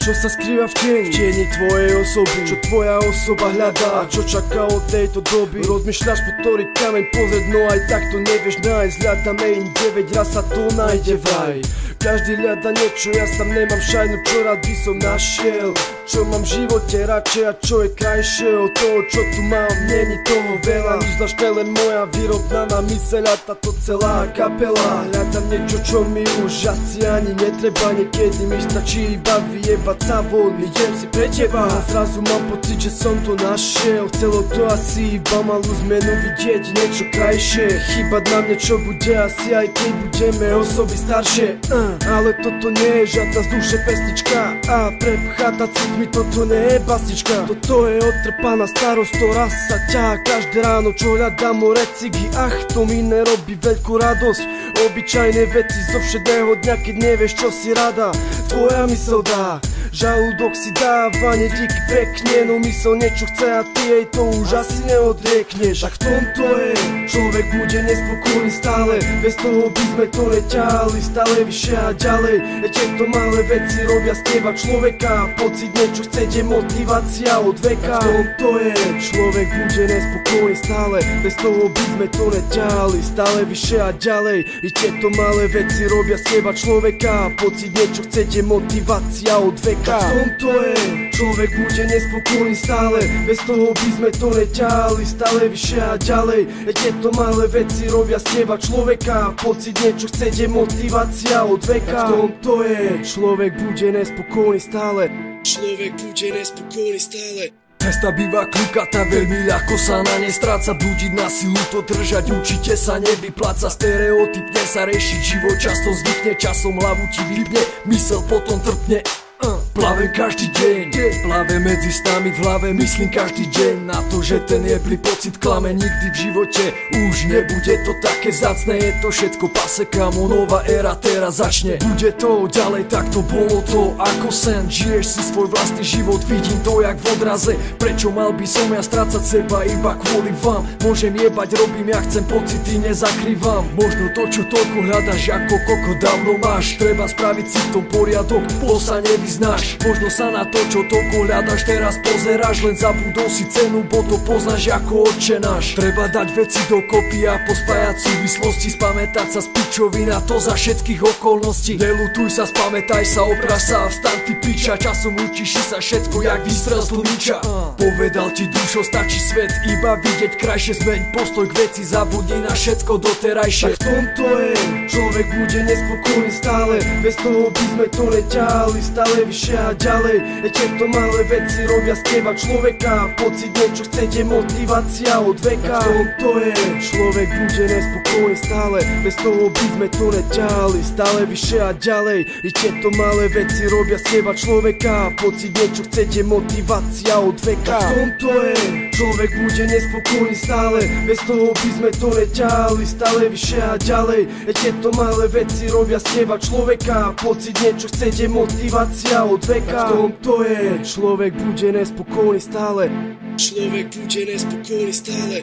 čo sa skrýva v tieni tvojej osoby, čo tvoja osoba hľadá a čo čaká od tejto doby. Rozmýšľaš po ktorý kameň pozrieť, no aj tak to nevieš nájsť. Hľadáme inde, veď raz sa to nájde vraj. Každý hľada niečo, ja sám nemám šajnu, čo rád by som našiel. Čo mám v živote radšej a čo je krajšie od toho, čo tu mám, není toho veľa. Nič zvláštne, len moja vyrovnaná myseľ a táto celá kapela. Hľadám niečo, čo mi už asi ani netreba. Niekedy mi stačí iba vyjebať sa von, idem si pre teba. A zrazu mám pocit, že som to našiel. Chcelo to asi iba malú zmenu vidieť, niečo krajšie. Chýbať nám niečo bude asi aj keď budeme osoby staršie. Ale toto nie je žiadna z duše pesnička a prepchata citmi, toto nie je basnička. Toto je otrpaná starosť, ktorá sa ťahá každé ráno, čo hľadám more cigy. Ach, to mi nerobí veľkú radosť. Obyčajné veci zo všedného dňa, keď nevieš čo si rada. Tvoja mysl dá, žalúdok si dáva, díky pekne, no mysl niečo chce a ty jej to už asi neodriekneš. Tak v tomto je, človek bude nespokojný stále, bez toho by sme to neťahali stále vyššie a ďalej. Tieto malé veci robia z teba človeka, pocit niečo chce, motivácia od veka. Tak v tomto je, človek bude nespokojný stále, bez toho by sme to neťahali stále vyššie a ďalej. Tieto malé veci robia z teba človeka, pocit niečo chce, motivácia od veka. Tak v tomto je, človek bude nespokojný stále, bez toho by sme to neťahali stále vyššie a ďalej. Tieto malé veci robia z teba človeka, pocit niečo chce, motivácia od veka. Tak v tomto je, človek bude nespokojný stále, človek bude nespokojný stále. Cesta býva kľukatá, veľmi ľahko sa na nej stráca. Blúdiť na silu to držať určite sa nevypláca. Stereotypne sa rešiť život často zvykne, časom hlavu ti vypne, mysel potom trpne. Plavem každý deň, plavem medzi stami v hlave, myslím každý deň na to, že ten jeblý pocit klame. Nikdy v živote už nebude to také vzácne, je to všetko pase, kamo, nová éra teraz začne. Bude to ďalej, tak to bolo to ako sen. Žiješ si svoj vlastný život, vidím to jak v odraze. Prečo mal by som ja strácať seba iba kvôli vám? Môžem jebať, robím ja chcem, pocity nezakrývam. Možno to, čo toľko hľadaš, ako koko dávno máš. Treba spraviť si v tom poriadok, bol sa nevyznáš. Možno sa na to, čo toľko hľadaš, teraz pozeráš, len zabudol si cenu, bo to poznáš ako Otčenáš. Treba dať veci dokopy a pospájať súvislosti, spamätať sa z pičovina, to za všetkých okolností. Nelutuj sa, spamätaj sa, opraž sa a vstaň ty piča, časom učíš sa všetko jak výstrel z tlmiča. Povedal ti dušo, stačí svet iba vidieť krajšie, zmeň postoj k veci, zabudni na všetko doterajšie. Tak v tomto je, človek bude nespokojný stále, bez toho by sme to neťahali stále vyššie a ďalej. Tieto malé veci robia z teba človeka, pocit niečo chce, motivácia od veka. Tak v tomto je, človek bude nespokojný stále, bez toho by sme to neťahali stále vyššie a ďalej. Tieto malé veci robia z teba človeka, pocit niečo chce, motivácia od veka. Tak v tomto je, človek bude nespokojný stále, bez toho by sme to neťahali stále vyššie a ďalej. Tieto malé veci robia z teba človeka, pocit niečo chce, motivácia od veka. Tak v tomto je, človek bude nespokojný stále, človek bude nespokojný stále.